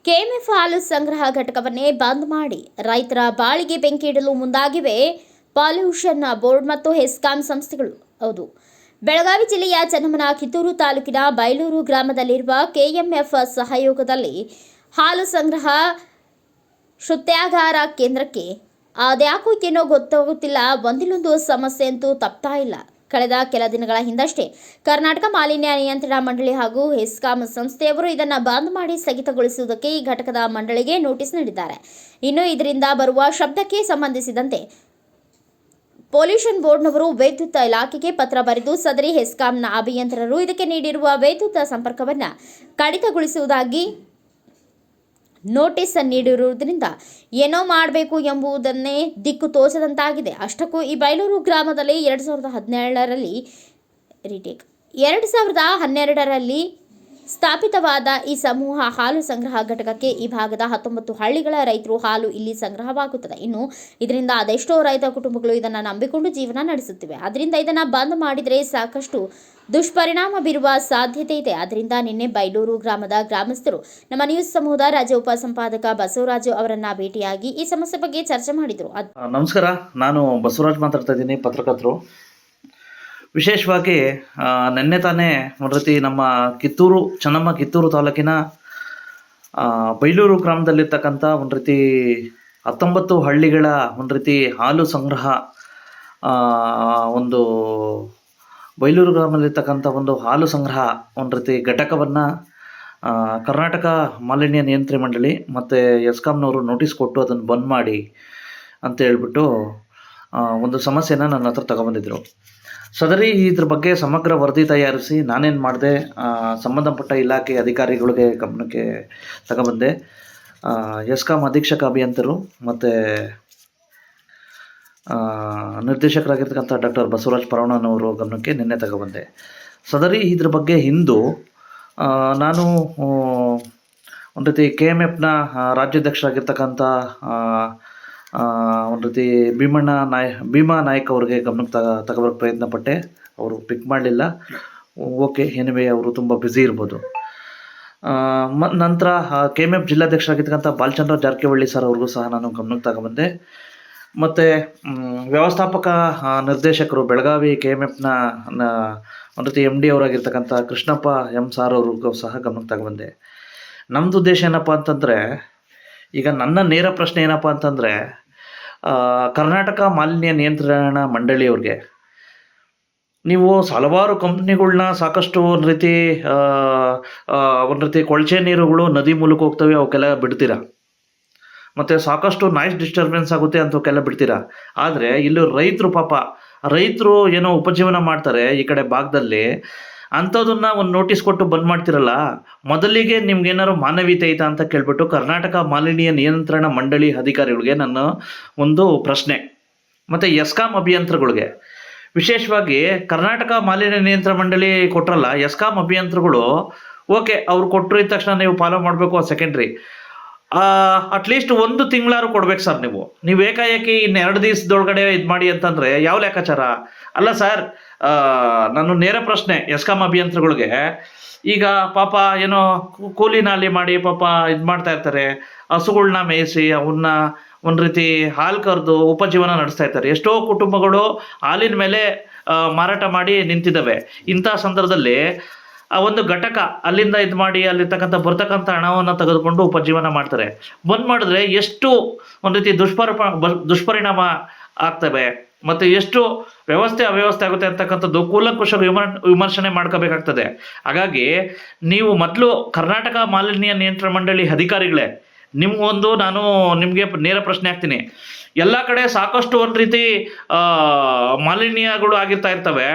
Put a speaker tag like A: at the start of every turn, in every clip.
A: KMF ಹಾಲು ಸಂಗ್ರಹ ಘಟಕವನ್ನೇ ಬಂದ್ ಮಾಡಿ ರೈತರ ಬಾಳಿಗೆ ಬೆಂಕಿ ಇಡಲು ಮುಂದಾಗಿವೆ ಪಾಲ್ಯೂಷನ್ ಬೋರ್ಡ್ ಮತ್ತು ಹೆಸ್ಕಾಂ ಸಂಸ್ಥೆಗಳು. ಹೌದು, ಬೆಳಗಾವಿ ಜಿಲ್ಲೆಯ ಚನ್ನಮ್ಮನ ಕಿತ್ತೂರು ತಾಲೂಕಿನ ಬೈಲೂರು ಗ್ರಾಮದಲ್ಲಿರುವ ಕೆಎಂಎಫ್ ಸಹಯೋಗದಲ್ಲಿ ಹಾಲು ಸಂಗ್ರಹ ಶುದ್ಧಾಗಾರ ಕೇಂದ್ರಕ್ಕೆ ಅದ್ಯಾಕೋ ಏನೋ ಗೊತ್ತಾಗುತ್ತಿಲ್ಲ, ಒಂದಿಲ್ಲೊಂದು ಸಮಸ್ಯೆ ಅಂತೂ ತಪ್ತಾ ಇಲ್ಲ. ಕಳೆದ ಕೆಲ ದಿನಗಳ ಹಿಂದಷ್ಟೇ ಕರ್ನಾಟಕ ಮಾಲಿನ್ಯ ನಿಯಂತ್ರಣ ಮಂಡಳಿ ಹಾಗೂ ಹೆಸ್ಕಾಂ ಸಂಸ್ಥೆಯವರು ಇದನ್ನು ಬಂದ್ ಮಾಡಿ ಸ್ಥಗಿತಗೊಳಿಸುವುದಕ್ಕೆ ಈ ಘಟಕದ ಮಂಡಳಿಗೆ ನೋಟಿಸ್ ನೀಡಿದ್ದಾರೆ. ಇನ್ನು ಇದರಿಂದ ಬರುವ ಶಬ್ದಕ್ಕೆ ಸಂಬಂಧಿಸಿದಂತೆ ಪೊಲ್ಯೂಷನ್ ಬೋರ್ಡ್ನವರು ವಿದ್ಯುತ್ ಇಲಾಖೆಗೆ ಪತ್ರ ಬರೆದು ಸದರಿ ಹೆಸ್ಕಾಂನ ಅಭಿಯಂತರರು ಇದಕ್ಕೆ ನೀಡಿರುವ ವಿದ್ಯುತ್ ಸಂಪರ್ಕವನ್ನು ಕಡಿತಗೊಳಿಸುವುದಾಗಿ ನೋಟಿಸ್ ನೀಡಿರುವುದರಿಂದ ಏನೋ ಮಾಡಬೇಕು ಎಂಬುದನ್ನೇ ದಿಕ್ಕು ತೋಚದಂತಾಗಿದೆ. ಅಷ್ಟಕ್ಕೂ ಈ ಬೈಲೂರು ಗ್ರಾಮದಲ್ಲಿ 2012ರಲ್ಲಿ ಸ್ಥಾಪಿತವಾದ ಈ ಸಮೂಹ ಹಾಲು ಸಂಗ್ರಹ ಘಟಕಕ್ಕೆ ಈ ಭಾಗದ 19 ಹಳ್ಳಿಗಳ ರೈತರು ಹಾಲು ಇಲ್ಲಿ ಸಂಗ್ರಹವಾಗುತ್ತದೆ. ಇನ್ನು ಇದರಿಂದ ಅದೆಷ್ಟೋ ರೈತ ಕುಟುಂಬಗಳು ಇದನ್ನು ನಂಬಿಕೊಂಡು ಜೀವನ ನಡೆಸುತ್ತಿವೆ. ಅದರಿಂದ ಇದನ್ನು ಬಂದ್ ಮಾಡಿದರೆ ಸಾಕಷ್ಟು ದುಷ್ಪರಿಣಾಮ ಬೀರುವ ಸಾಧ್ಯತೆ ಇದೆ. ಅದರಿಂದ ನಿನ್ನೆ ಬೈಲೂರು ಗ್ರಾಮದ ಗ್ರಾಮಸ್ಥರು ನಮ್ಮ ನ್ಯೂಸ್ ಸಮೂಹದ ರಾಜ್ಯ ಉಪಸಂಪಾದಕ ಬಸವರಾಜು ಅವರನ್ನ ಭೇಟಿಯಾಗಿ ಈ ಸಮಸ್ಯೆ ಬಗ್ಗೆ ಚರ್ಚೆ ಮಾಡಿದರು.
B: ನಮಸ್ಕಾರ, ನಾನು ಬಸವರಾಜ್ ಮಾತಾಡ್ತಾ ಇದ್ದೀನಿ, ಪತ್ರಕರ್ತರು. ವಿಶೇಷವಾಗಿ ನಿನ್ನೆ ತಾನೇ ಒಂದು ರೀತಿ ನಮ್ಮ ಚನ್ನಮ್ಮ ಕಿತ್ತೂರು ತಾಲೂಕಿನ ಬೈಲೂರು ಗ್ರಾಮದಲ್ಲಿರ್ತಕ್ಕಂಥ ಒಂದು ರೀತಿ 19 ಹಳ್ಳಿಗಳ ಒಂದು ರೀತಿ ಹಾಲು ಸಂಗ್ರಹ ಒಂದು ಬೈಲೂರು ಗ್ರಾಮದಲ್ಲಿರ್ತಕ್ಕಂಥ ಒಂದು ಹಾಲು ಸಂಗ್ರಹ ಒಂದು ರೀತಿ ಘಟಕವನ್ನು ಕರ್ನಾಟಕ ಮಾಲಿನ್ಯ ನಿಯಂತ್ರಣ ಮಂಡಳಿ ಮತ್ತು ಹೆಸ್ಕಾಂನವರು ನೋಟಿಸ್ ಕೊಟ್ಟು ಅದನ್ನು ಬಂದ್ ಮಾಡಿ ಅಂತ ಹೇಳ್ಬಿಟ್ಟು ಒಂದು ಸಮಸ್ಯೆನ ನನ್ನ ಹತ್ರ ತಗೊಬಂದಿದ್ರು. ಸದರಿ ಇದ್ರ ಬಗ್ಗೆ ಸಮಗ್ರ ವರದಿ ತಯಾರಿಸಿ ನಾನೇನು ಮಾಡಿದೆ, ಸಂಬಂಧಪಟ್ಟ ಇಲಾಖೆ ಅಧಿಕಾರಿಗಳಿಗೆ ಗಮನಕ್ಕೆ ತಗೊಬಂದೆ. ಹೆಸ್ಕಾಂ ಅಧೀಕ್ಷಕ ಅಭಿಯಂತರು ಮತ್ತು ನಿರ್ದೇಶಕರಾಗಿರ್ತಕ್ಕಂಥ ಡಾಕ್ಟರ್ ಬಸವರಾಜ್ ಪರವಣ್ಣನವರು ಗಮನಕ್ಕೆ ನಿನ್ನೆ ತಗೊಬಂದೆ. ಸದರಿ ಇದ್ರ ಬಗ್ಗೆ ನಾನು ಒಂದು ರೀತಿ KMFನ ರಾಜ್ಯಾಧ್ಯಕ್ಷರಾಗಿರ್ತಕ್ಕಂಥ ಒಂದು ರೀತಿ ಭೀಮಾ ನಾಯ್ಕ್ ಅವ್ರಿಗೆ ಗಮನಕ್ಕೆ ತಗೋಬರೋಕ್ಕೆ ಪ್ರಯತ್ನ ಪಟ್ಟೆ. ಅವರು ಪಿಕ್ ಮಾಡಲಿಲ್ಲ. ಓಕೆ, ಎನಿವೆ ಅವರು ತುಂಬ ಬ್ಯುಸಿ ಇರ್ಬೋದು. ನಂತರ KMF ಜಿಲ್ಲಾಧ್ಯಕ್ಷರಾಗಿರ್ತಕ್ಕಂಥ ಬಾಲಚಂದ್ರ ಜಾರಕಿಹೊಳಿ ಸರ್ ಅವ್ರಿಗೂ ಸಹ ನಾನು ಗಮನಕ್ಕೆ ತಗೊಬಂದೆ. ಮತ್ತು ವ್ಯವಸ್ಥಾಪಕ ನಿರ್ದೇಶಕರು ಬೆಳಗಾವಿ KMFನ ಒಂದು ರೀತಿ MD ಅವರಾಗಿರ್ತಕ್ಕಂಥ ಕೃಷ್ಣಪ್ಪ ಸಾರ್ ಅವ್ರಿಗೂ ಸಹ ಗಮನಕ್ಕೆ ತಗೊಬಂದೆ. ನಮ್ಮದು ಉದ್ದೇಶ ಏನಪ್ಪ ಅಂತಂದರೆ, ಈಗ ನನ್ನ ನೇರ ಪ್ರಶ್ನೆ ಏನಪ್ಪ ಅಂತಂದರೆ, ಕರ್ನಾಟಕ ಮಾಲಿನ್ಯ ನಿಯಂತ್ರಣ ಮಂಡಳಿಯವ್ರಿಗೆ ನೀವು ಹಲವಾರು ಕಂಪ್ನಿಗಳ್ನ ಸಾಕಷ್ಟು ಒಂದು ರೀತಿ ಕೊಳಚೆ ನೀರುಗಳು ನದಿ ಮೂಲಕ ಹೋಗ್ತವೆ, ಅವಕ್ಕೆಲ್ಲ ಬಿಡ್ತೀರಾ, ಮತ್ತು ಸಾಕಷ್ಟು ನಾಯ್ಸ್ ಡಿಸ್ಟರ್ಬೆನ್ಸ್ ಆಗುತ್ತೆ ಅಂತವಕ್ಕೆಲ್ಲ ಬಿಡ್ತೀರಾ. ಆದರೆ ಇಲ್ಲಿ ರೈತರು ಏನೋ ಉಪಜೀವನ ಮಾಡ್ತಾರೆ ಈ ಕಡೆ ಭಾಗದಲ್ಲಿ, ಅಂಥದನ್ನು ಒಂದು ನೋಟಿಸ್ ಕೊಟ್ಟು ಬಂದ್ ಮಾಡ್ತಿರಲ್ಲ. ಮೊದಲಿಗೆ ನಿಮ್ಗೇನಾದ್ರು ಮಾನವೀಯತೆ ಐತಾ ಅಂತ ಕೇಳ್ಬಿಟ್ಟು ಕರ್ನಾಟಕ ಮಾಲಿನ್ಯ ನಿಯಂತ್ರಣ ಮಂಡಳಿ ಅಧಿಕಾರಿಗಳಿಗೆ ನನ್ನ ಒಂದು ಪ್ರಶ್ನೆ. ಮತ್ತು ಹೆಸ್ಕಾಂ ಅಭಿಯಂತರಗಳಿಗೆ ವಿಶೇಷವಾಗಿ ಕರ್ನಾಟಕ ಮಾಲಿನ್ಯ ನಿಯಂತ್ರಣ ಮಂಡಳಿ ಕೊಟ್ಟರಲ್ಲ, ಹೆಸ್ಕಾಂ ಅಭಿಯಂತರಗಳು ಓಕೆ, ಅವ್ರು ಕೊಟ್ಟರು ಇದ್ದ ತಕ್ಷಣ ನೀವು ಫಾಲೋ ಮಾಡಬೇಕು, ಅದು ಸೆಕೆಂಡ್ರಿ. ಅಟ್ಲೀಸ್ಟ್ 1 ತಿಂಗಳಾರು ಕೊಡ್ಬೇಕು ಸರ್. ನೀವು ಏಕಾಏಕಿ 2 ದಿವಸದೊಳಗಡೆ ಇದು ಮಾಡಿ ಅಂತಂದರೆ ಯಾವ ಲೆಕ್ಕಾಚಾರ? ಅಲ್ಲ ಸರ್, ನಾನು ನೇರ ಪ್ರಶ್ನೆ ಹೆಸ್ಕಾಂ ಅಭಿಯಂತರಗಳಿಗೆ. ಈಗ ಪಾಪ ಏನೋ ಕೂಲಿ ನಾಲಿ ಮಾಡಿ ಪಾಪ ಇದು ಮಾಡ್ತಾ ಇರ್ತಾರೆ, ಹಸುಗಳ್ನ ಮೇಯಿಸಿ ಅವನ್ನ ಒಂದು ರೀತಿ ಹಾಲು ಕರೆದು ಉಪಜೀವನ ನಡೆಸ್ತಾ ಇರ್ತಾರೆ. ಎಷ್ಟೋ ಕುಟುಂಬಗಳು ಹಾಲಿನ ಮೇಲೆ ಮಾರಾಟ ಮಾಡಿ ನಿಂತಿದ್ದಾವೆ. ಇಂಥ ಸಂದರ್ಭದಲ್ಲಿ ಆ ಒಂದು ಘಟಕ ಅಲ್ಲಿಂದ ಇದು ಮಾಡಿ ಅಲ್ಲಿರ್ತಕ್ಕಂಥ ಬರ್ತಕ್ಕಂಥ ಹಣವನ್ನು ತೆಗೆದುಕೊಂಡು ಉಪಜೀವನ ಮಾಡ್ತಾರೆ. ಬಂದ್ ಮಾಡಿದ್ರೆ ಎಷ್ಟು ಒಂದು ರೀತಿ ದುಷ್ಪರಿಣಾಮ ಆಗ್ತವೆ ಮತ್ತು ಎಷ್ಟು ಅವ್ಯವಸ್ಥೆ ಆಗುತ್ತೆ ಅಂತಕ್ಕಂಥದ್ದು ಕೂಲಂಕುಷ ವಿಮರ್ಶನೆ ಮಾಡ್ಕೋಬೇಕಾಗ್ತದೆ. ಹಾಗಾಗಿ ನೀವು ಮೊದಲು ಕರ್ನಾಟಕ ಮಾಲಿನ್ಯ ನಿಯಂತ್ರಣ ಮಂಡಳಿ ಅಧಿಕಾರಿಗಳೇ, ನಾನು ನಿಮಗೆ ನೇರ ಪ್ರಶ್ನೆ ಹಾಕ್ತೀನಿ. ಎಲ್ಲ ಕಡೆ ಸಾಕಷ್ಟು ಒಂದು ರೀತಿ ಮಾಲಿನ್ಯಗಳು ಆಗಿರ್ತಾ ಇರ್ತವೆ,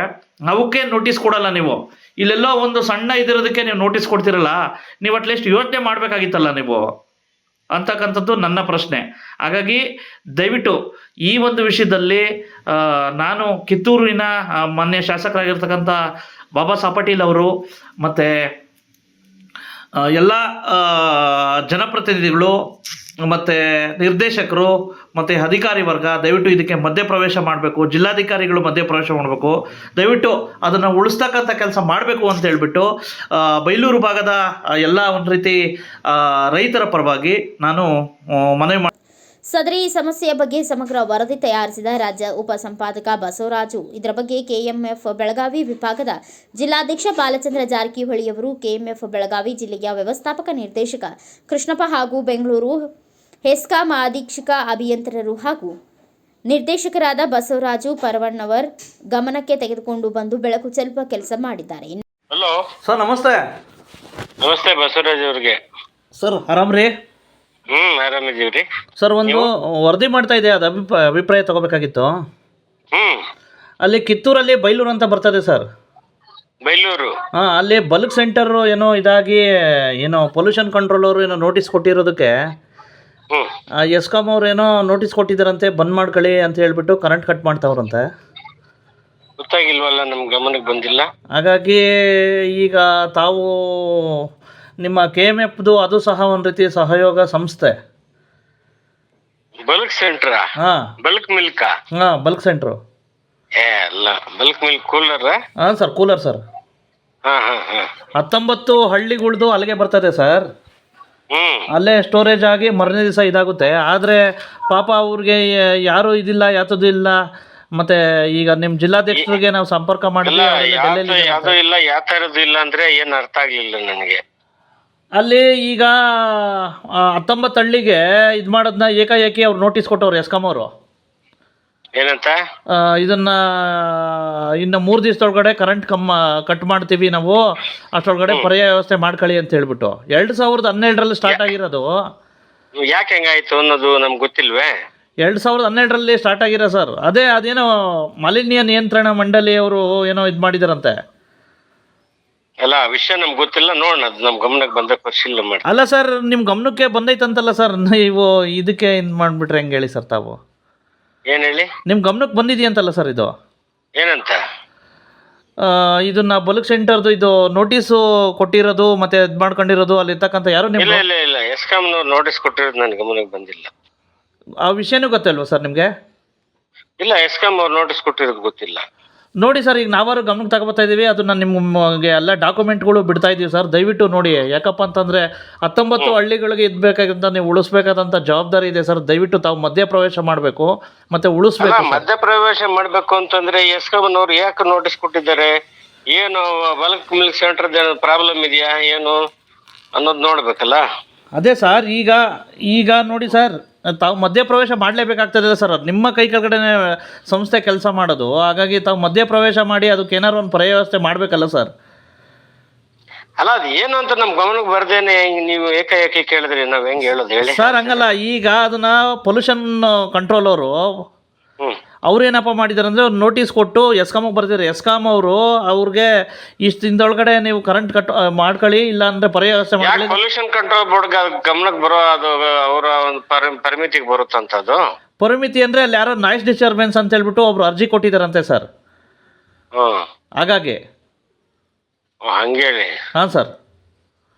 B: ಅವಕ್ಕೆ ನೋಟಿಸ್ ಕೊಡಲ್ಲ ನೀವು. ಇಲ್ಲೆಲ್ಲೋ ಒಂದು ಸಣ್ಣ ಇದಿರೋದಕ್ಕೆ ನೀವು ನೋಟಿಸ್ ಕೊಡ್ತಿರಲ್ಲ, ನೀವು ಅಟ್ಲೀಸ್ಟ್ ಯೋಚನೆ ಮಾಡಬೇಕಾಗಿತ್ತಲ್ಲ ನೀವು ಅಂತಕ್ಕಂಥದ್ದು ನನ್ನ ಪ್ರಶ್ನೆ. ಹಾಗಾಗಿ ದಯವಿಟ್ಟು ಈ ಒಂದು ವಿಷಯದಲ್ಲಿ ನಾನು ಕಿತ್ತೂರಿನ ಮಾನ್ಯ ಶಾಸಕರಾಗಿರ್ತಕ್ಕಂಥ ಬಾಬಾ ಸಾಹೇಬ್ ಪಾಟೀಲ್ ಅವರು ಮತ್ತು ಎಲ್ಲ ಜನಪ್ರತಿನಿಧಿಗಳು ಮತ್ತು ನಿರ್ದೇಶಕರು ಮತ್ತು ಅಧಿಕಾರಿ ವರ್ಗ ದಯವಿಟ್ಟು ಇದಕ್ಕೆ ಮಧ್ಯಪ್ರವೇಶ ಮಾಡಬೇಕು, ಜಿಲ್ಲಾಧಿಕಾರಿಗಳು ಮಧ್ಯಪ್ರವೇಶ ಮಾಡಬೇಕು, ದಯವಿಟ್ಟು ಅದನ್ನು ಉಳಿಸ್ತಕ್ಕಂಥ ಕೆಲಸ ಮಾಡಬೇಕು ಅಂತ ಹೇಳ್ಬಿಟ್ಟು ಬೈಲೂರು ಭಾಗದ ಎಲ್ಲ ಒಂದು ರೀತಿ ರೈತರ ಪರವಾಗಿ ನಾನು ಮನವಿ ಮಾಡಿ
A: ಸದರಿ ಸಮಸ್ಯೆಯ ಬಗ್ಗೆ ಸಮಗ್ರ ವರದಿ ತಯಾರಿಸಿದ ರಾಜ್ಯ ಉಪ ಸಂಪಾದಕ ಬಸವರಾಜು, ಇದರ ಬಗ್ಗೆ ಕೆಎಂಎಫ್ ಬೆಳಗಾವಿ ವಿಭಾಗದ ಜಿಲ್ಲಾಧ್ಯಕ್ಷ ಬಾಲಚಂದ್ರ ಜಾರಕಿಹೊಳಿಯವರು, ಕೆಎಂಎಫ್ ಬೆಳಗಾವಿ ಜಿಲ್ಲೆಯ ವ್ಯವಸ್ಥಾಪಕ ನಿರ್ದೇಶಕ ಕೃಷ್ಣಪ್ಪ ಹಾಗೂ ಬೆಂಗಳೂರು ಹೆಸ್ಕಾಂ ಅಧೀಕ್ಷಕ ಅಭಿಯಂತರರು ಹಾಗೂ ನಿರ್ದೇಶಕರಾದ ಬಸವರಾಜು ಪರವಣ್ಣವರ್ ಗಮನಕ್ಕೆ ತೆಗೆದುಕೊಂಡು ಬಂದು ಬೆಳಕು ಚೆಲ್ಲುವ ಕೆಲಸ ಮಾಡಿದ್ದಾರೆ.
C: ಹಲೋ
B: ಸರ್ ನಮಸ್ತೆ.
C: ನಮಸ್ತೆ ಬಸವರಾಜ್ ಅವ್ರಿಗೆ.
B: ಸರ್ ಆರಾಮ್ರಿ?
C: ಆರಾಮಿದ್ದೀವ್ರಿ
B: ಸರ್, ಒಂದು ವರದಿ ಮಾಡ್ತಾ ಇದೆ, ಅದು ಅಭಿಪ್ರಾಯ ತಗೋಬೇಕಾಗಿತ್ತು. ಅಲ್ಲಿ ಕಿತ್ತೂರಲ್ಲಿ ಬೈಲೂರು ಅಂತ ಬರ್ತದೆ ಸರ್.
C: ಬೈಲೂರು
B: ಅಲ್ಲಿ ಬಲ್ಕ್ ಸೆಂಟರ್ ಏನೋ ಇದಾಗಿ ಏನೋ ಪೊಲ್ಯೂಷನ್ ಕಂಟ್ರೋಲ್ ಅವರು ಏನೋ ನೋಟಿಸ್ ಕೊಟ್ಟಿರೋದಕ್ಕೆ ಎಸ್ಕಾಂ ಅವ್ರು ಏನೋ ನೋಟಿಸ್ ಕೊಟ್ಟಿದ್ದಾರಂತೆ, ಬಂದ್ ಮಾಡ್ಕೊಳ್ಳಿ ಅಂತ ಹೇಳ್ಬಿಟ್ಟು ಕರೆಂಟ್ ಕಟ್ ಮಾಡ್ತಾವ್ರಂತೆ.
C: ಗೊತ್ತಾಗಿಲ್ವಲ್ಲ, ನಮ್ ಗಮನಕ್ಕೆ ಬಂದಿಲ್ಲ.
B: ಹಾಗಾಗಿ ಈಗ ತಾವು ನಿಮ್ಮ KMFದು ಅದು ಸಹ ಒಂದು ರೀತಿ ಸಹಯೋಗ ಸಂಸ್ಥೆ.
C: ಬಲ್ಕ್ ಸೆಂಟ್ರಾ? ಬಲ್ಕ್ ಮಿಲ್ಕಾ?
B: Bulk centre.
C: ಅಲ್ಲ, bulk milk cooler.
B: Sir, cooler sir. 19 ಹಳ್ಳಿಗಳ್ದು ಅಲ್ಲಿಗೆ ಬರ್ತದೆ ಸರ್. ಅಲ್ಲೇ ಸ್ಟೋರೇಜ್ ಆಗಿ ಮರನೇ ದಿವಸ ಇದಾಗುತ್ತೆ. ಆದರೆ ಪಾಪ ಅವ್ರಿಗೆ ಯಾರು ಇದಿಲ್ಲ, ಯಾತದು ಇಲ್ಲ. ಮತ್ತೆ ಈಗ ನಿಮ್ಮ ಜಿಲ್ಲಾಧ್ಯಕ್ಷರಿಗೆ ನಾವು ಸಂಪರ್ಕ ಮಾಡಿದ್ವಿ,
C: ಯಾವ್ದು ಇಲ್ಲ, ಯಾವ ಥರದ್ದು ಇಲ್ಲ ಅಂದ್ರೆ ಏನ್ ಅರ್ಥ ಆಗ್ಲಿಲ್ಲ ನನಗೆ.
B: ಅಲ್ಲಿ ಈಗ 19 ಹಳ್ಳಿಗೆ ಇದು ಮಾಡೋದನ್ನ ಏಕಾಏಕಿ ಅವ್ರು ನೋಟಿಸ್ ಕೊಟ್ಟವ್ರು ಎಸ್ಕಾಂ ಅವರು.
C: ಏನಂತ?
B: ಇದನ್ನ ಇನ್ನು 3 ದಿವಸದೊಳಗಡೆ ಕರೆಂಟ್ ಕಟ್ ಮಾಡ್ತೀವಿ ನಾವು, ಅಷ್ಟೊಳಗಡೆ ಪರ್ಯಾಯ ವ್ಯವಸ್ಥೆ ಮಾಡ್ಕೊಳ್ಳಿ ಅಂತ ಹೇಳ್ಬಿಟ್ಟು. 2012ರಲ್ಲಿ ಸ್ಟಾರ್ಟ್ ಆಗಿರೋದು.
C: ಯಾಕೆ ಹೆಂಗಾಯ್ತು ಅನ್ನೋದು ನಮ್ಗೆ ಗೊತ್ತಿಲ್ವೇ?
B: 2012ರಲ್ಲಿ ಸ್ಟಾರ್ಟ್ ಆಗಿರೋ ಸರ್. ಅದೇನೋ ಮಾಲಿನ್ಯ ನಿಯಂತ್ರಣ ಮಂಡಳಿ ಅವರು ಏನೋ ಇದು ಮಾಡಿದಾರಂತೆ.
C: ಅಲ್ಲ, ವಿಷಯ ನಮ್ಗೆ ಗೊತ್ತಿಲ್ಲ, ನೋಡೋಣ, ಅದು ನಮ್ ಗಮನಕ್ಕೆ ಬಂದ ಪರಿಶೀಲನೆ ಮಾಡಿ.
B: ಅಲ್ಲ ಸರ್, ನಿಮ್ಮ ಗಮನಕ್ಕೆ ಬಂದೈತಂತಲ್ಲ ಸರ್, ನೀವು ಇದಕ್ಕೆ ಇದು ಮಾಡಿಬಿಟ್ರೆ ಹೆಂಗೆ ಹೇಳಿ ಸರ್ ತಾವು?
C: ಏನ್ ಹೇಳಿ?
B: ನಿಮ್ಮ ಗಮನಕ್ಕೆ ಬಂದಿದೆಯಂತಲ್ಲ ಸರ್ ಇದು?
C: ಏನಂತ?
B: ಇದನ್ನ ಬಲ್ಕ್ ಸೆಂಟರ್ದು ಇದು ನೋಟಿಸು ಕೊಟ್ಟಿರೋದು ಮತ್ತೆ ಇದು ಮಾಡ್ಕೊಂಡಿರೋದು ಅಲ್ಲಿ ಇರ್ತಕ್ಕಂಥ ಯಾರು ನಿಮ್ಮ?
C: ಇಲ್ಲ, ಎಸ್ಕಾಂನವ್ರು ನೋಟಿಸ್ ಕೊಟ್ಟಿರೋದು ನನ್ನ ಗಮನಕ್ಕೆ ಬಂದಿಲ್ಲ.
B: ಆ ವಿಷಯನೂ ಗೊತ್ತಲ್ವಾ ಸರ್ ನಿಮಗೆ?
C: ಇಲ್ಲ, ಎಸ್ಕಾಂ ಅವ್ರು ನೋಟಿಸ್ ಕೊಟ್ಟಿರೋದು ಗೊತ್ತಿಲ್ಲ.
B: ನೋಡಿ ಸರ್, ಈಗ ನಾವಾರು ಗಮನಕ್ಕೆ ತಗೋತಾ ಇದ್ದೀವಿ, ಅದನ್ನು ನಿಮಗೆ ಎಲ್ಲ ಡಾಕ್ಯುಮೆಂಟ್ಗಳು ಬಿಡ್ತಾ ಇದ್ದೀವಿ ಸರ್. ದಯವಿಟ್ಟು ನೋಡಿ. ಯಾಕಪ್ಪ ಅಂತಂದರೆ 19 ಹಳ್ಳಿಗಳಿಗೆ ಇದ್ಬೇಕಾದಂತ ನೀವು ಉಳಿಸ್ಬೇಕಾದಂಥ ಜವಾಬ್ದಾರಿ ಇದೆ ಸರ್. ದಯವಿಟ್ಟು ತಾವು ಮಧ್ಯಪ್ರವೇಶ ಮಾಡಬೇಕು ಮತ್ತು ಉಳಿಸ್ಬೇಕು.
C: ಮಧ್ಯಪ್ರವೇಶ ಮಾಡಬೇಕು ಅಂತಂದ್ರೆ ಎಸ್ಕಾಂನವ್ರು ಯಾಕೆ ನೋಟಿಸ್ ಕೊಟ್ಟಿದ್ದಾರೆ? ಏನು ಬಲ್ಕ್ ಮಿಲ್ಕ್ ಸೆಂಟರ್ ಪ್ರಾಬ್ಲಮ್ ಇದೆಯಾ ಏನು ಅನ್ನೋದು ನೋಡ್ಬೇಕಲ್ಲ.
B: ಅದೇ ಸರ್, ಈಗ ನೋಡಿ ಸರ್, ತಾವು ಮಧ್ಯಪ್ರವೇಶ ಮಾಡಲೇಬೇಕಾಗ್ತದೆ ಸರ್. ನಿಮ್ಮ ಕೈ ಕೆಳಗಡೆ ಸಂಸ್ಥೆ ಕೆಲಸ ಮಾಡೋದು. ಹಾಗಾಗಿ ತಾವು ಮಧ್ಯಪ್ರವೇಶ ಮಾಡಿ ಅದಕ್ಕೆ ಏನಾದ್ರು ಒಂದು ಪರ್ಯಾಯ ವ್ಯವಸ್ಥೆ ಮಾಡಬೇಕಲ್ಲ ಸರ್.
C: ಅಲ್ಲ, ಅದು ಏನು ಅಂತ ನಮ್ ಗಮನಕ್ಕೆ ಬರ್ದೇನೆ ನೀವು ಏಕಾಏಕಿ ಕೇಳಿದ್ರಿ, ನಾವ್ ಹೆಂಗ್ ಹೇಳೋದು ಹೇಳಿ
B: ಸರ್? ಹಂಗಲ್ಲ, ಈಗ ಅದನ್ನ ಪೊಲ್ಯೂಷನ್ ಕಂಟ್ರೋಲ್ ಅವರು ಅವ್ರೇನಪ್ಪ ಮಾಡಿದಾರೆ ಅಂದರೆ ನೋಟಿಸ್ ಕೊಟ್ಟು ಎಸ್ಕಾಮಿಗೆ ಬರ್ದಿದ್ದಾರೆ. ಎಸ್ಕಾಂ ಅವರು ಅವ್ರಿಗೆ ಇಷ್ಟು ದಿನದೊಳಗಡೆ ನೀವು ಕರೆಂಟ್ ಕಟ್ ಮಾಡ್ಕೊಳ್ಳಿ, ಇಲ್ಲ ಅಂದರೆ ಪರ್ಯಾಯ ವ್ಯವಸ್ಥೆ ಮಾಡಿ.
C: ಪೊಲ್ಯೂಷನ್ ಕಂಟ್ರೋಲ್ ಬೋರ್ಡ್ ಗಮನಕ್ಕೆ ಬರೋ ಅದು ಅವರ ಒಂದು ಪರಿಮಿತಿಗೆ ಬರುತ್ತಂತದ್ದು.
B: ಪರಿಮಿತಿ ಅಂದರೆ ಅಲ್ಲಿ ಯಾರೋ ನಾಯ್ಸ್ ಡಿಸ್ಟರ್ಬೆನ್ಸ್ ಅಂತ ಹೇಳ್ಬಿಟ್ಟು ಒಬ್ರು ಅರ್ಜಿ ಕೊಟ್ಟಿದ್ದಾರಂತೆ ಸರ್. ಹಾಗಾಗಿ
C: ಹಂಗೇಳಿ.
B: ಹಾಂ ಸರ್,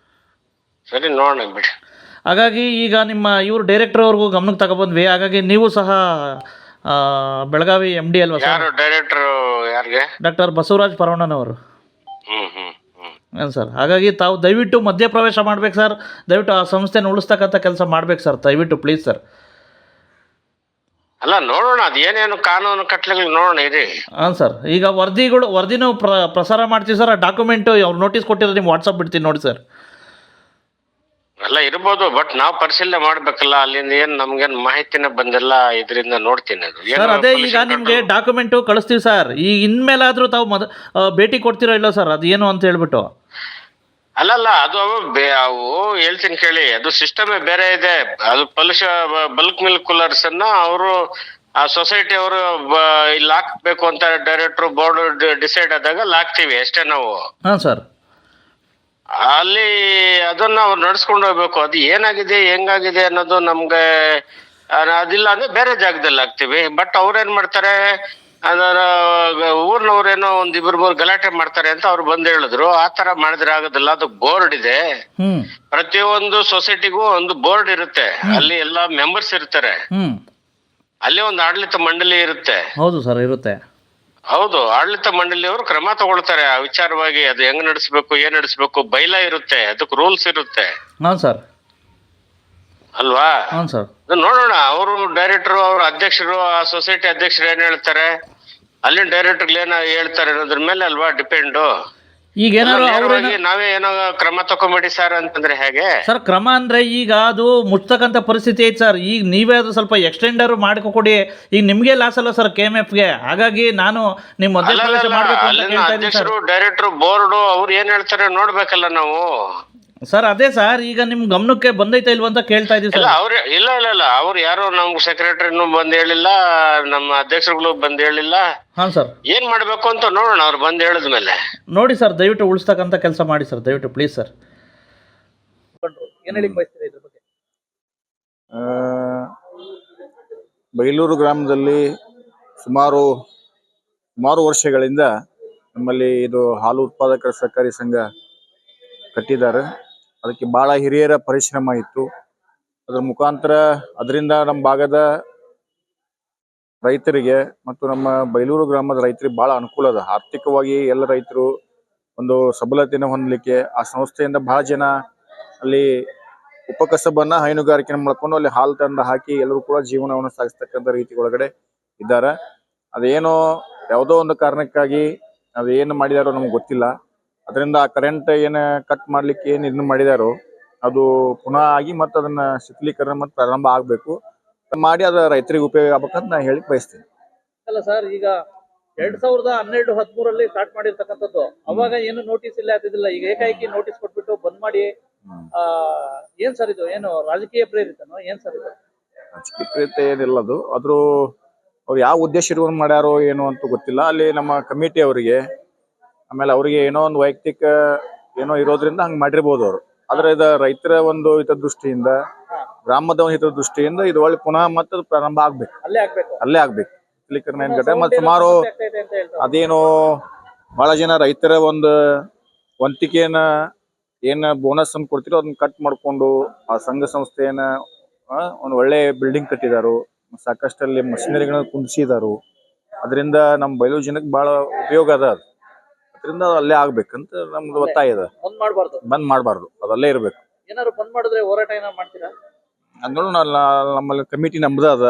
C: ಸರಿ, ನೋಡೋಣ ಬಿಡಿ.
B: ಹಾಗಾಗಿ ಈಗ ನಿಮ್ಮ ಇವರು ಡೈರೆಕ್ಟರ್ ಅವ್ರಿಗೂ ಗಮನಕ್ಕೆ ತಗೊಬಂದ್ವಿ. ಹಾಗಾಗಿ ನೀವು ಸಹ ಬೆಳಗಾವಿ MD ಅಲ್ವಾ ಸರ್?
C: ಡೈರೆಕ್ಟರ್ ಯಾರಿಗೆ?
B: ಡಾಕ್ಟರ್ ಬಸವರಾಜ್ ಪರವಣ್ಣನವರು. ಸರ್, ಹಾಗಾಗಿ ತಾವು ದಯವಿಟ್ಟು ಮಧ್ಯಪ್ರವೇಶ ಮಾಡ್ಬೇಕು ಸರ್. ದಯವಿಟ್ಟು ಆ ಸಂಸ್ಥೆನ ಉಳಿಸ್ತಕ್ಕಂಥ ಕೆಲಸ ಮಾಡ್ಬೇಕು ಸರ್, ದಯವಿಟ್ಟು ಪ್ಲೀಸ್ ಸರ್.
C: ಅಲ್ಲ, ನೋಡೋಣ, ಅದು ಏನೇನು ಕಾನೂನು ಕಟ್ಲೆಗಳು ನೋಡೋಣ ಇರಿ.
B: ಹಾಂ ಸರ್, ಈಗ ವರದಿನೂ ಪ್ರಸಾರ ಮಾಡ್ತೀವಿ ಸರ್. ಆ ಡಾಕ್ಯುಮೆಂಟು ಅವ್ರು ನೋಟಿಸ್ ಕೊಟ್ಟಿರೋ ನಿಮ್ಗೆ ವಾಟ್ಸಪ್ ಬಿಡ್ತೀನಿ ನೋಡಿ ಸರ್.
C: ಎಲ್ಲ ಇರ್ಬೋದು, ಬಟ್ ನಾವು ಪರಿಶೀಲನೆ ಮಾಡ್ಬೇಕಲ್ಲ. ಅಲ್ಲಿಂದ ಏನ್ ನಮ್ಗೇನ್ ಮಾಹಿತಿನ ಬಂದಿಲ್ಲ, ಇದರಿಂದ ನೋಡ್ತೀನಿ ಅದು
B: ಸರ್. ಅದೇ ಈಗ ನಿಮ್ಗೆ ಡಾಕ್ಯುಮೆಂಟು ಕಳಿಸ್ತೀವಿ ಸರ್. ಈ ಇನ್ಮೇಲಾದ್ರೂ ತಾವು ಭೇಟಿ ಕೊಡ್ತಿರೋ ಇಲ್ಲ ಸರ್, ಅದು ಏನು ಅಂತ ಹೇಳ್ಬಿಟ್ಟು?
C: ಅಲ್ಲಲ್ಲ, ಅದು ಅವು ಹೇಳ್ತೀನಿ ಕೇಳಿ, ಅದು ಸಿಸ್ಟಮೇ ಬೇರೆ ಇದೆ. ಅದು ಬಲ್ಕ್ ಮಿಲ್ಕ್ ಕೂಲರ್ಸ್ ಅನ್ನ ಅವರು ಆ ಸೊಸೈಟಿ ಅವರು ಇಲ್ಲಿ ಹಾಕ್ಬೇಕು ಅಂತ ಡೈರೆಕ್ಟರ್ ಬೋರ್ಡ್ ಡಿಸೈಡ್ ಆದಾಗ ಹಾಕ್ತಿವಿ ಅಷ್ಟೇ ನಾವು.
B: ಹಾಂ ಸರ್.
C: ಅಲ್ಲಿ ಅದನ್ನ ಅವ್ರು ನಡ್ಸ್ಕೊಂಡು ಹೋಗ್ಬೇಕು. ಅದು ಏನಾಗಿದೆ ಹೆಂಗಾಗಿದೆ ಅನ್ನೋದು ನಮ್ಗೆ ಅದಿಲ್ಲ ಅಂದ್ರೆ ಬೇರೆ ಜಾಗದಲ್ಲಿ ಹಾಕ್ತಿವಿ. ಬಟ್ ಅವ್ರೇನ್ ಮಾಡ್ತಾರೆ, ಅದರ ಊರ್ನವ್ರೇನೋ 1-2-3 ಗಲಾಟೆ ಮಾಡ್ತಾರೆ ಅಂತ ಅವ್ರು ಬಂದು ಹೇಳಿದ್ರು. ಆ ತರ ಮಾಡಿದ್ರೆ ಆಗೋದಿಲ್ಲ. ಅದು ಬೋರ್ಡ್ ಇದೆ. ಪ್ರತಿಯೊಂದು ಸೊಸೈಟಿಗೂ ಒಂದು ಬೋರ್ಡ್ ಇರುತ್ತೆ. ಅಲ್ಲಿ ಎಲ್ಲಾ ಮೆಂಬರ್ಸ್ ಇರ್ತಾರೆ. ಅಲ್ಲಿ ಒಂದು ಆಡಳಿತ ಮಂಡಳಿ ಇರುತ್ತೆ.
B: ಹೌದು ಸರ್, ಇರುತ್ತೆ.
C: ಹೌದು, ಆಡಳಿತ ಮಂಡಳಿಯವರು ಕ್ರಮ ತಗೊಳ್ತಾರೆ ಆ ವಿಚಾರವಾಗಿ. ಅದು ಹೆಂಗ್ ನಡೆಸ್ಬೇಕು, ಏನ್ ನಡೆಸ್ಬೇಕು, ಬೈಲ ಇರುತ್ತೆ, ಅದಕ್ಕೆ ರೂಲ್ಸ್ ಇರುತ್ತೆ
B: ಹಾಂ ಸರ್.
C: ಅಲ್ವಾ.
B: ಹಾಂ ಸರ್.
C: ನೋಡೋಣ, ಅವರು ಡೈರೆಕ್ಟರ್, ಅವ್ರ ಅಧ್ಯಕ್ಷರು, ಆ ಸೊಸೈಟಿ ಅಧ್ಯಕ್ಷರು ಏನ್ ಹೇಳ್ತಾರೆ, ಅಲ್ಲಿನ ಡೈರೆಕ್ಟರ್ ಏನ ಹೇಳ್ತಾರೆ ಅನ್ನೋದ್ರ ಮೇಲೆ ಅಲ್ವಾ ಡಿಪೆಂಡು.
B: ಈಗ ಏನಾದ್ರು
C: ನಾವೇ ಏನೋ ಕ್ರಮ ತಕೊಂಬಿಡಿ ಸರ್ ಅಂತಂದ್ರೆ ಹೇಗೆ
B: ಸರ್? ಕ್ರಮ ಅಂದ್ರೆ ಈಗ ಅದು ಮುಚ್ಚತಕ್ಕಂಥ ಪರಿಸ್ಥಿತಿ ಐತೆ ಸರ್. ಈಗ ನೀವೇ ಅದು ಸ್ವಲ್ಪ ಎಕ್ಸ್ಟೆಂಡರ್ ಮಾಡ್ಕೊಡಿ. ಈಗ ನಿಮ್ಗೆ ಲಾಸ್ ಅಲ್ಲ ಸರ್ KMF ಗೆ. ಹಾಗಾಗಿ ನಾನು ನಿಮ್ಮ ಮಧ್ಯಪ್ರವೇಶ ಮಾಡ್ಬೇಕು ಅಂತ ಕೇಳ್ತಾ ಇದ್ದೀನಿ ಸರ್.
C: ಅಧ್ಯಕ್ಷರು, ಡೈರೆಕ್ಟರ್, ಬೋರ್ಡು ಅವ್ರು ಏನ್ ಹೇಳ್ತಾರೆ ನೋಡ್ಬೇಕಲ್ಲ ನಾವು
B: ಸರ್. ಅದೇ ಸರ್, ಈಗ ನಿಮ್ ಗಮನಕ್ಕೆ ಬಂದೈತಾ ಇಲ್ವ ಅಂತ ಕೇಳ್ತಾ ಇದೀವಿ ಸರ್.
C: ಇಲ್ಲ ಅವ್ರು ಯಾರು ನಮ್ಗೆ ಸೆಕ್ರೆಟರಿನೂ ಬಂದ್ ಹೇಳಿಲ್ಲ, ನಮ್ಮ ಅಧ್ಯಕ್ಷರುಗಳು ಬಂದ್ ಹೇಳಿಲ್ಲ.
B: ಹಾಂ ಸರ್.
C: ಏನ್ ಮಾಡ್ಬೇಕು ಅಂತ ನೋಡೋಣ, ಅವ್ರು ಬಂದ್ ಹೇಳಿದ್ಮೇಲೆ.
B: ನೋಡಿ ಸರ್, ದಯವಿಟ್ಟು ಉಳಿಸ್ತಕ್ಕಂಥ ಕೆಲಸ ಮಾಡಿ ಸರ್, ದಯವಿಟ್ಟು ಪ್ಲೀಸ್ ಸರ್. ಏನ್ ಹೇಳಿ ಬಯಸ್ತೀರಾ ಇದ್ರ ಬಗ್ಗೆ?
D: ಬೈಲೂರು ಗ್ರಾಮದಲ್ಲಿ ಸುಮಾರು ವರ್ಷಗಳಿಂದ ನಮ್ಮಲ್ಲಿ ಇದು ಹಾಲು ಉತ್ಪಾದಕರ ಸಹಕಾರಿ ಸಂಘ ಕಟ್ಟಿದ್ದಾರೆ. ಅದಕ್ಕೆ ಬಹಳ ಹಿರಿಯರ ಪರಿಶ್ರಮ ಇತ್ತು. ಅದರ ಮುಖಾಂತರ ಅದರಿಂದ ನಮ್ಮ ಭಾಗದ ರೈತರಿಗೆ ಮತ್ತು ನಮ್ಮ ಬೈಲೂರು ಗ್ರಾಮದ ರೈತರಿಗೆ ಬಹಳ ಅನುಕೂಲ ಅದ. ಆರ್ಥಿಕವಾಗಿ ಎಲ್ಲ ರೈತರು ಒಂದು ಸಬಲತೆಯನ್ನು ಹೊಂದಲಿಕ್ಕೆ ಆ ಸಂಸ್ಥೆಯಿಂದ ಬಹಳ ಜನ ಅಲ್ಲಿ ಉಪಕಸಬನ್ನ ಹೈನುಗಾರಿಕೆ ಮಾಡ್ಕೊಂಡು ಅಲ್ಲಿ ಹಾಲು ತಂದು ಹಾಕಿ ಎಲ್ಲರೂ ಕೂಡ ಜೀವನವನ್ನು ಸಾಗಿಸ್ತಕ್ಕಂಥ ರೀತಿ ಒಳಗಡೆ ಇದ್ದಾರೆ. ಅದೇನೋ ಯಾವುದೋ ಒಂದು ಕಾರಣಕ್ಕಾಗಿ ಅದೇನು ಮಾಡಿದಾರೋ ನಮ್ಗೆ ಗೊತ್ತಿಲ್ಲ. ಅದರಿಂದ ಆ ಕರೆಂಟ್ ಏನು ಕಟ್ ಮಾಡ್ಲಿಕ್ಕೆ ಏನು ಇದನ್ನು ಮಾಡಿದಾರೋ ಅದು ಪುನಃ ಆಗಿ ಮತ್ತೆ ಅದನ್ನ ಶಿಥಿಲೀಕರಣ ಮತ್ತೆ ಪ್ರಾರಂಭ ಆಗಬೇಕು ಮಾಡಿ ಅದು ರೈತರಿಗೆ ಉಪಯೋಗ ಆಗ್ಬೇಕಂತ ನಾನು ಹೇಳಿ ಬಯಸ್ತೀನಿ.
B: ಅಲ್ಲ ಸರ್, ಈಗ 2012-13 ಸ್ಟಾರ್ಟ್ ಮಾಡಿರ್ತಕ್ಕಂಥದ್ದು, ಅವಾಗ ಏನು ನೋಟಿಸ್ ಇಲ್ಲ ಆಗ್ತಿದ್ದಿಲ್ಲ. ಈಗ ಏಕಾಏಕಿ ನೋಟಿಸ್ ಕೊಟ್ಬಿಟ್ಟು ಬಂದ್ ಮಾಡಿ, ಏನ್ ಸರ್ ಇದು? ಏನು ರಾಜಕೀಯ ಪ್ರೇರಿತನೋ ಏನ್ ಸರ್ ಇದು?
D: ರಾಜಕೀಯ ಪ್ರೇರಿತ ಏನಿಲ್ಲ ಅದು. ಅವ್ರು ಯಾವ ಉದ್ದೇಶ ಇಟ್ಕೊಂಡು ಮಾಡ್ಯಾರೋ ಏನೋ ಅಂತ ಗೊತ್ತಿಲ್ಲ. ಅಲ್ಲಿ ನಮ್ಮ ಕಮಿಟಿ ಅವರಿಗೆ, ಆಮೇಲೆ ಅವರಿಗೆ ಏನೋ ಒಂದು ವೈಯಕ್ತಿಕ ಏನೋ ಇರೋದ್ರಿಂದ ಹಂಗೆ ಮಾಡಿರ್ಬೋದು ಅವರು. ಆದ್ರೆ ಇದು ರೈತರ ಒಂದು ಹಿತದೃಷ್ಟಿಯಿಂದ, ಗ್ರಾಮದ ಒಂದು ಹಿತದೃಷ್ಟಿಯಿಂದ ಇದು ಒಳ್ಳೆ ಪುನಃ ಮತ್ತೆ ಪ್ರಾರಂಭ ಆಗ್ಬೇಕು, ಅಲ್ಲೇ ಆಗ್ಬೇಕು ಶಿಥಿಲೀಕರಣ ಏನ್ ಘಟನೆ. ಮತ್ತೆ ಸುಮಾರು ಅದೇನೋ ಬಹಳ ಜನ ರೈತರ ಒಂದು ವಂತಿಕೆಯನ್ನ ಏನ ಬೋನಸ್ ಅನ್ನು ಕೊಡ್ತಿರೋ ಅದನ್ನ ಕಟ್ ಮಾಡ್ಕೊಂಡು ಆ ಸಂಘ ಸಂಸ್ಥೆಯನ್ನ ಒಂದು ಒಳ್ಳೆ ಬಿಲ್ಡಿಂಗ್ ಕಟ್ಟಿದಾರು, ಸಾಕಷ್ಟಲ್ಲಿ ಮಷಿನರಿಗಳನ್ನ ಕುಂದಿಸಿದಾರು. ಅದರಿಂದ ನಮ್ಮ ಬಯಲು ಜನಕ್ಕೆ ಬಹಳ ಉಪಯೋಗ ಅದ. ಅದರಿಂದ ಅಲ್ಲೇ ಆಗ್ಬೇಕಂತ ನಮ್ದು ಒತ್ತಾಯ ಇದೆ. ಬಂದ್ ಮಾಡಬಾರ್ದು, ಅದಲ್ಲೇ ಇರ್ಬೇಕು.
B: ಏನಾದ್ರು ಬಂದ್ ಮಾಡಿದ್ರೆ ಹೋರಾಟ ಏನಾದ್ರು ಮಾಡ್ತೀರಾ?
D: ಅಂದ್ರೂ ನಮ್ಮಲ್ಲಿ ಕಮಿಟಿ ನಮ್ದ ಅದ,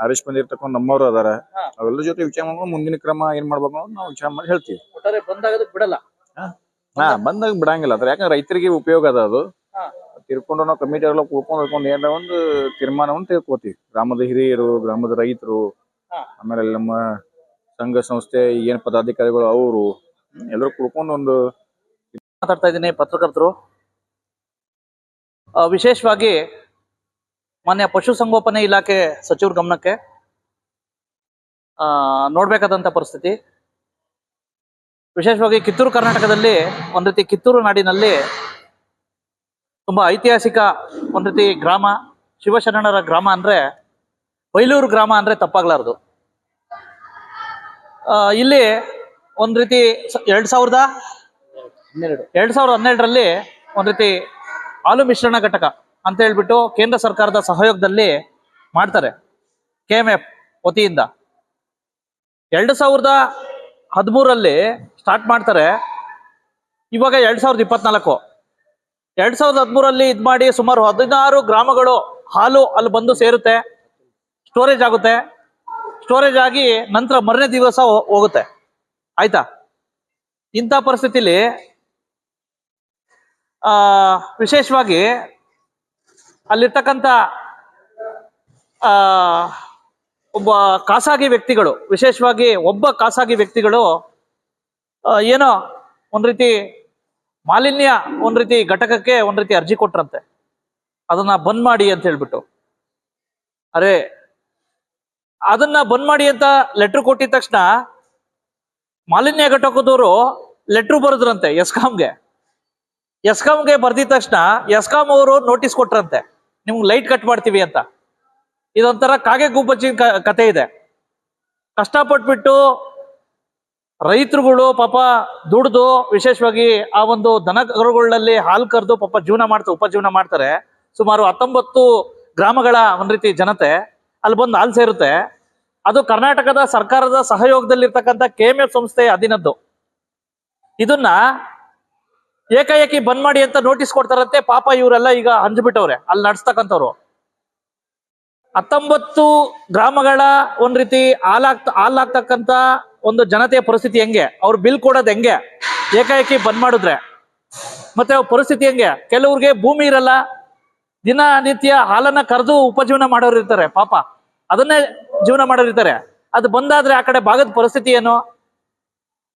D: ಆರಿಸ್ ಬಂದಿರ್ತಕ್ಕ ನಮ್ಮವ್ರು ಅದಾರ. ಅವೆಲ್ಲ ಜೊತೆ ವಿಚಾರ ಮಾಡ್ಕೊಂಡು ಮುಂದಿನ ಕ್ರಮ ಏನ್ ಮಾಡ್ಬೇಕು ಅನ್ನೋದು ನಾವು ವಿಚಾರ ಮಾಡಿ ಹೇಳ್ತೀವಿ.
B: ಬಂದಾಗದಕ್ಕೆ ಬಿಡಲ್ಲ.
D: ಬಂದಾಗ ಬಿಡಂಗಿಲ್ಲ. ಅದ್ರ ಯಾಕಂದ್ರೆ ರೈತರಿಗೆ ಉಪಯೋಗ ಅದ. ಅದು ತಿರ್ಕೊಂಡು ನಾವು ಕಮಿಟಿ ಎಲ್ಲ ಕೂತ್ಕೊಂಡು ಏನಾರ ಒಂದು ತೀರ್ಮಾನವನ್ನು ತೆಗೆದುಕೋತೀವಿ. ಗ್ರಾಮದ ಹಿರಿಯರು, ಗ್ರಾಮದ ರೈತರು, ಆಮೇಲೆ ನಮ್ಮ ಸಂಘ ಸಂಸ್ಥೆ ಏನ್ ಪದಾಧಿಕಾರಿಗಳು ಅವರು ಎಲ್ಲರೂ ಕೂತ್ಕೊಂಡು ಒಂದು
B: ಮಾತಾಡ್ತಾ ಇದ್ದೀನಿ. ಪತ್ರಕರ್ತರು, ವಿಶೇಷವಾಗಿ ಮಾನ್ಯ ಪಶುಸಂಗೋಪನೆ ಇಲಾಖೆ ಸಚಿವರ ಗಮನಕ್ಕೆ ನೋಡ್ಬೇಕಾದಂತ ಪರಿಸ್ಥಿತಿ. ವಿಶೇಷವಾಗಿ ಕಿತ್ತೂರು ಕರ್ನಾಟಕದಲ್ಲಿ ಒಂದ್ ರೀತಿ ಕಿತ್ತೂರು ನಾಡಿನಲ್ಲಿ ತುಂಬಾ ಐತಿಹಾಸಿಕ ಒಂದ್ ರೀತಿ ಗ್ರಾಮ, ಶಿವಶರಣರ ಗ್ರಾಮ ಅಂದ್ರೆ ಬೈಲೂರು ಗ್ರಾಮ ಅಂದ್ರೆ ತಪ್ಪಾಗ್ಲಾರ್ದು. ಇಲ್ಲಿ ಒಂದ್ ರೀತಿ 2012ರಲ್ಲಿ ಒಂದ್ ರೀತಿ ಹಾಲು ಮಿಶ್ರಣ ಘಟಕ ಅಂತ ಹೇಳ್ಬಿಟ್ಟು ಕೇಂದ್ರ ಸರ್ಕಾರದ ಸಹಯೋಗದಲ್ಲಿ ಮಾಡ್ತಾರೆ KMF ವತಿಯಿಂದ. 2013ರಲ್ಲಿ ಸ್ಟಾರ್ಟ್ ಮಾಡ್ತಾರೆ. ಇವಾಗ 2024. 2013ರಲ್ಲಿ ಇದ್ ಮಾಡಿ ಸುಮಾರು 16 ಗ್ರಾಮಗಳು ಹಾಲು ಅಲ್ಲಿ ಬಂದು ಸೇರುತ್ತೆ, ಸ್ಟೋರೇಜ್ ಆಗುತ್ತೆ. ಸ್ಟೋರೇಜ್ ಆಗಿ ನಂತರ ಮರನೇ ದಿವಸ ಹೋಗುತ್ತೆ. ಆಯ್ತಾ? ಇಂಥ ಪರಿಸ್ಥಿತಿಲಿ ವಿಶೇಷವಾಗಿ ಅಲ್ಲಿರ್ತಕ್ಕಂಥ ಒಬ್ಬ ಖಾಸಗಿ ವ್ಯಕ್ತಿಗಳು, ವಿಶೇಷವಾಗಿ ಒಬ್ಬ ಖಾಸಗಿ ವ್ಯಕ್ತಿಗಳು ಏನೋ ಒಂದ್ ರೀತಿ ಮಾಲಿನ್ಯ ಒಂದ್ ರೀತಿ ಘಟಕಕ್ಕೆ ಒಂದ್ ರೀತಿ ಅರ್ಜಿ ಕೊಟ್ರಂತೆ, ಅದನ್ನ ಬಂದ್ ಮಾಡಿ ಅಂತ ಹೇಳ್ಬಿಟ್ಟು. ಅರೆ, ಅದನ್ನ ಬಂದ್ ಮಾಡಿ ಅಂತ ಲೆಟ್ರ್ ಕೊಟ್ಟಿದ ತಕ್ಷಣ ಮಾಲಿನ್ಯ ಘಟಕದವರು ಲೆಟ್ರು ಬರೆದ್ರಂತೆ ಎಸ್ಕಾಂಗೆ ಬರ್ದಿದ ತಕ್ಷಣ ಎಸ್ಕಾಂ ಅವರು ನೋಟಿಸ್ ಕೊಟ್ರಂತೆ, ನಿಮ್ಗೆ ಲೈಟ್ ಕಟ್ ಮಾಡ್ತೀವಿ ಅಂತ. ಇದೊಂಥರ ಕಾಗೆ ಗುಬ್ಬಚ್ಚಿನ ಕತೆ ಇದೆ. ಕಷ್ಟಪಟ್ಬಿಟ್ಟು ರೈತರುಗಳು ಪಾಪ ದುಡ್ದು, ವಿಶೇಷವಾಗಿ ಆ ಒಂದು ದನಕರುಗಳಲ್ಲಿ ಹಾಲು ಕರೆದು ಪಾಪ ಉಪಜೀವನ ಮಾಡ್ತಾರೆ. ಸುಮಾರು 19 ಗ್ರಾಮಗಳ ಒಂದ್ ರೀತಿ ಜನತೆ
E: ಅಲ್ಲಿ ಬಂದು ಹಾಲು ಸೇರುತ್ತೆ. ಅದು ಕರ್ನಾಟಕದ ಸರ್ಕಾರದ ಸಹಯೋಗದಲ್ಲಿರ್ತಕ್ಕಂಥ KMF ಸಂಸ್ಥೆ ಅಧೀನದ್ದು. ಇದನ್ನ ಏಕಾಏಕಿ ಬಂದ್ ಮಾಡಿ ಅಂತ ನೋಟಿಸ್ ಕೊಡ್ತಾರಂತೆ. ಪಾಪ ಇವರೆಲ್ಲ ಈಗ ಹಂಚ್ಬಿಟ್ಟವ್ರೆ ಅಲ್ಲಿ ನಡ್ಸ್ತಕ್ಕಂಥವ್ರು. 19 ಗ್ರಾಮಗಳ ಒಂದ್ ರೀತಿ ಹಾಲಾಗ್ತಕ್ಕಂಥ ಒಂದು ಜನತೆಯ ಪರಿಸ್ಥಿತಿ ಹೆಂಗೆ, ಅವ್ರು ಬಿಲ್ ಕೊಡೋದು ಹೆಂಗೆ ಏಕಾಏಕಿ ಬಂದ್ ಮಾಡಿದ್ರೆ, ಮತ್ತೆ ಅವ್ರ ಪರಿಸ್ಥಿತಿ ಹೆಂಗೆ? ಕೆಲವ್ರಿಗೆ ಭೂಮಿ ಇರಲ್ಲ, ದಿನನಿತ್ಯ ಹಾಲನ್ನ ಕರೆದು ಉಪಜೀವನ ಮಾಡೋರು ಇರ್ತಾರೆ, ಪಾಪ ಅದನ್ನೇ ಜೀವನ ಮಾಡೋರು ಇರ್ತಾರೆ. ಅದು ಬಂದಾದ್ರೆ ಆ ಕಡೆ ಭಾಗದ ಪರಿಸ್ಥಿತಿ ಏನು?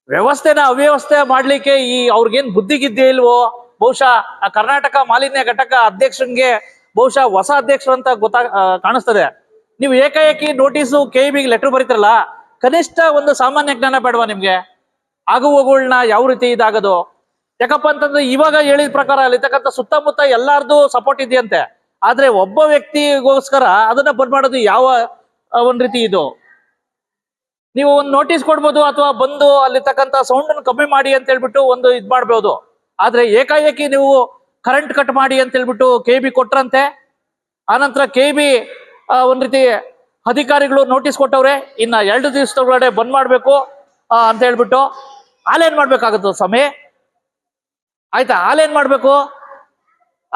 E: ವ್ಯವಸ್ಥೆನ ಅವ್ಯವಸ್ಥೆ ಮಾಡ್ಲಿಕ್ಕೆ ಅವ್ರಿಗೇನ್ ಬುದ್ಧಿಗಿದ್ದೇ ಇಲ್ವೋ? ಬಹುಶಃ ಆ ಕರ್ನಾಟಕ ಮಾಲಿನ್ಯ ಘಟಕ ಅಧ್ಯಕ್ಷನ್ಗೆ ಬಹುಶಃ ಹೊಸ ಅಧ್ಯಕ್ಷರು ಅಂತ ಕಾಣಿಸ್ತದೆ. ನೀವು ಏಕಾಏಕಿ ನೋಟಿಸು KEBಗೆ ಲೆಟರ್ ಬರೀತಾರಲ್ಲ, ಕನಿಷ್ಠ ಒಂದು ಸಾಮಾನ್ಯ ಜ್ಞಾನ ಬೇಡವಾ ನಿಮ್ಗೆ? ಆಗುವಗಳನ್ನ ಯಾವ ರೀತಿ ಇದಾಗದು? ಯಾಕಪ್ಪ ಅಂತಂದ್ರೆ ಇವಾಗ ಹೇಳಿದ ಪ್ರಕಾರ ಅಲ್ಲಿರ್ತಕ್ಕಂಥ ಸುತ್ತಮುತ್ತ ಎಲ್ಲಾರ್ದು ಸಪೋರ್ಟ್ ಇದೆಯಂತೆ. ಆದ್ರೆ ಒಬ್ಬ ವ್ಯಕ್ತಿಗೋಸ್ಕರ ಅದನ್ನ ಬಂದ್ ಮಾಡೋದು ಯಾವ ಒಂದ್ ರೀತಿ ಇದು? ನೀವು ಒಂದು ನೋಟಿಸ್ ಕೊಡ್ಬೋದು, ಅಥವಾ ಬಂದು ಅಲ್ಲಿರ್ತಕ್ಕಂಥ ಸೌಂಡ್ ಅನ್ನು ಕಮ್ಮಿ ಮಾಡಿ ಅಂತ ಹೇಳ್ಬಿಟ್ಟು ಒಂದು ಇದ್ ಮಾಡ್ಬೋದು. ಆದ್ರೆ ಏಕಾಏಕಿ ನೀವು ಕರೆಂಟ್ ಕಟ್ ಮಾಡಿ ಅಂತ ಹೇಳ್ಬಿಟ್ಟು KEB ಕೊಟ್ರಂತೆ. ಆನಂತರ KEB ಒಂದ್ ರೀತಿ ಅಧಿಕಾರಿಗಳು ನೋಟಿಸ್ ಕೊಟ್ಟವ್ರೆ, ಇನ್ನ 2 ದಿವಸದೊಳಗಡೆ ಬಂದ್ ಮಾಡ್ಬೇಕು ಅಂತ ಹೇಳ್ಬಿಟ್ಟು. ಹಾಲೇನ್ ಮಾಡ್ಬೇಕಾಗತ್ತು ಸ್ವಾಮಿ? ಆಯ್ತಾ, ಹಾಲೇನ್ ಮಾಡ್ಬೇಕು?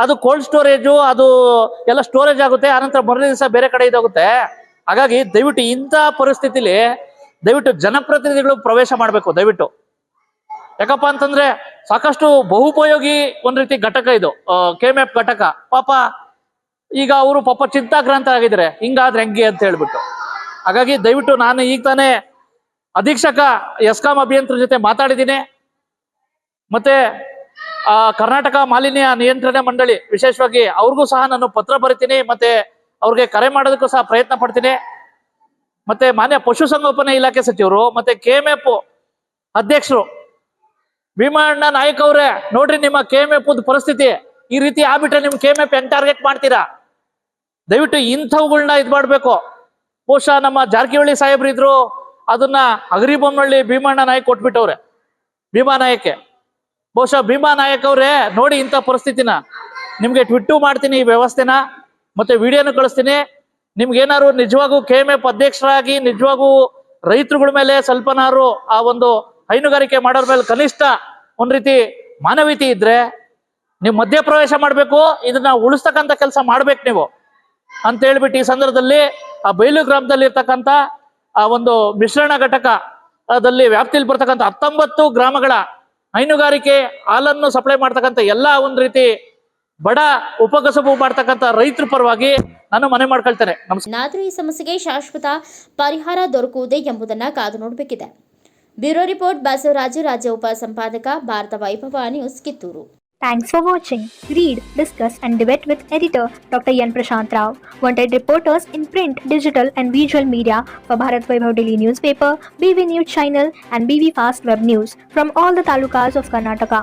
E: ಅದು ಕೋಲ್ಡ್ ಸ್ಟೋರೇಜು, ಅದು ಎಲ್ಲ ಸ್ಟೋರೇಜ್ ಆಗುತ್ತೆ, ಆನಂತರ ಮರನೇ ದಿವಸ ಬೇರೆ ಕಡೆ ಇದಾಗುತ್ತೆ. ಹಾಗಾಗಿ ದಯವಿಟ್ಟು ಇಂಥ ಪರಿಸ್ಥಿತಿಲಿ ದಯವಿಟ್ಟು ಜನಪ್ರತಿನಿಧಿಗಳು ಪ್ರವೇಶ ಮಾಡಬೇಕು ದಯವಿಟ್ಟು. ಯಾಕಪ್ಪ ಅಂತಂದ್ರೆ ಸಾಕಷ್ಟು ಬಹುಪಯೋಗಿ ಒಂದ್ ರೀತಿ ಘಟಕ ಇದು, KMF ಘಟಕ. ಪಾಪ ಈಗ ಅವರು ಪಾಪ ಚಿಂತಾಕ್ರಾಂತ ಆಗಿದ್ದಾರೆ, ಹಿಂಗಾದ್ರೆ ಹೆಂಗೆ ಅಂತ ಹೇಳ್ಬಿಟ್ಟು. ಹಾಗಾಗಿ ದಯವಿಟ್ಟು ನಾನು ಈಗ ತಾನೇ ಅಧೀಕ್ಷಕ ಎಸ್ಕಾಂ ಅಭಿಯಂತರ ಜೊತೆ ಮಾತಾಡಿದ್ದೀನಿ. ಮತ್ತೆ ಕರ್ನಾಟಕ ಮಾಲಿನ್ಯ ನಿಯಂತ್ರಣ ಮಂಡಳಿ ವಿಶೇಷವಾಗಿ ಅವ್ರಿಗೂ ಸಹ ನಾನು ಪತ್ರ ಬರಿತೀನಿ, ಮತ್ತೆ ಅವ್ರಿಗೆ ಕರೆ ಮಾಡೋದಕ್ಕೂ ಸಹ ಪ್ರಯತ್ನ ಪಡ್ತೀನಿ. ಮತ್ತೆ ಮಾನ್ಯ ಪಶುಸಂಗೋಪನಾ ಇಲಾಖೆ ಸಚಿವರು ಮತ್ತೆ KMF ಅಧ್ಯಕ್ಷರು ಭೀಮಣ್ಣ ನಾಯ್ಕ ಅವರೇ, ನೋಡ್ರಿ ನಿಮ್ಮ KMF ಪರಿಸ್ಥಿತಿ ಈ ರೀತಿ ಆಗ್ಬಿಟ್ರೆ ನಿಮ್ KMF ಹೆಂಗ್ ಟಾರ್ಗೆಟ್ ಮಾಡ್ತೀರಾ? ದಯವಿಟ್ಟು ಇಂಥವುಗಳನ್ನ ಇದ್ ಮಾಡ್ಬೇಕು. ಬಹುಶಃ ನಮ್ಮ ಜಾರಕಿಹೊಳಿ ಸಾಹೇಬ್ರು ಇದ್ರು, ಅದನ್ನ ಅಗರಿಬೊಮ್ಮನಹಳ್ಳಿ ಭೀಮಣ್ಣ ನಾಯ್ಕ ಕೊಟ್ಬಿಟ್ಟವ್ರೆ, ಭೀಮಾ ನಾಯಕ್ಕೆ. ಬಹುಶಃ ಭೀಮಾ ನಾಯಕ್ ಅವರೇ ನೋಡಿ ಇಂಥ ಪರಿಸ್ಥಿತಿನ, ನಿಮ್ಗೆ ಟ್ವಿಟ್ಟು ಮಾಡ್ತೀನಿ ಈ ವ್ಯವಸ್ಥೆನ, ಮತ್ತೆ ವಿಡಿಯೋನು ಕಳಿಸ್ತೀನಿ. ನಿಮ್ಗೆ ಏನಾದ್ರು ನಿಜವಾಗೂ KMF ಅಧ್ಯಕ್ಷರಾಗಿ ನಿಜವಾಗೂ ರೈತರುಗಳ ಮೇಲೆ ಸ್ವಲ್ಪನಾರು ಆ ಒಂದು ಹೈನುಗಾರಿಕೆ ಮಾಡೋರ ಮೇಲೆ ಕನಿಷ್ಠ ಒಂದ್ ರೀತಿ ಮಾನವೀಯತೆ ಇದ್ರೆ ನೀವು ಮಧ್ಯಪ್ರವೇಶ ಮಾಡ್ಬೇಕು, ಇದನ್ನ ಉಳಿಸ್ತಕ್ಕಂಥ ಕೆಲಸ ಮಾಡ್ಬೇಕು ನೀವು ಅಂತ ಹೇಳ್ಬಿಟ್ಟು ಈ ಸಂದರ್ಭದಲ್ಲಿ ಆ ಬೈಲು ಗ್ರಾಮದಲ್ಲಿ ಇರ್ತಕ್ಕಂಥ ಆ ಒಂದು ಮಿಶ್ರಣ ಘಟಕದಲ್ಲಿ ವ್ಯಾಪ್ತಿಯಲ್ಲಿ ಬರ್ತಕ್ಕಂಥ 19 ಗ್ರಾಮಗಳ ಹೈನುಗಾರಿಕೆ ಹಾಲನ್ನು ಸಪ್ಲೈ ಮಾಡ್ತಕ್ಕಂಥ ಎಲ್ಲಾ ಒಂದ್ ರೀತಿ ಬಡ ಉಪಕಸಬು ಮಾಡ್ತಕ್ಕಂಥ ರೈತರ ಪರವಾಗಿ ನಾನು ಮನೆ ಮಾಡ್ಕೊಳ್ತೇನೆ.
A: ಆದರೂ ಈ ಸಮಸ್ಯೆಗೆ ಶಾಶ್ವತ ಪರಿಹಾರ ದೊರಕುವುದೇ ಎಂಬುದನ್ನ ಕಾದು ನೋಡಬೇಕಿದೆ. ಬ್ಯೂರೋ ರಿಪೋರ್ಟ್ ಬಸವರಾಜು, ರಾಜ್ಯ ಉಪ ಸಂಪಾದಕ, ಭಾರತ ವೈಭವ news, Kittur.
F: Thanks for watching. Read, discuss and debate with editor Dr. Yan Prashant Rao. Wanted reporters in print, digital and visual media for Bharat Vaibhav Daily Newspaper, BV News Channel and BV Fast Web News from all the talukas of Karnataka.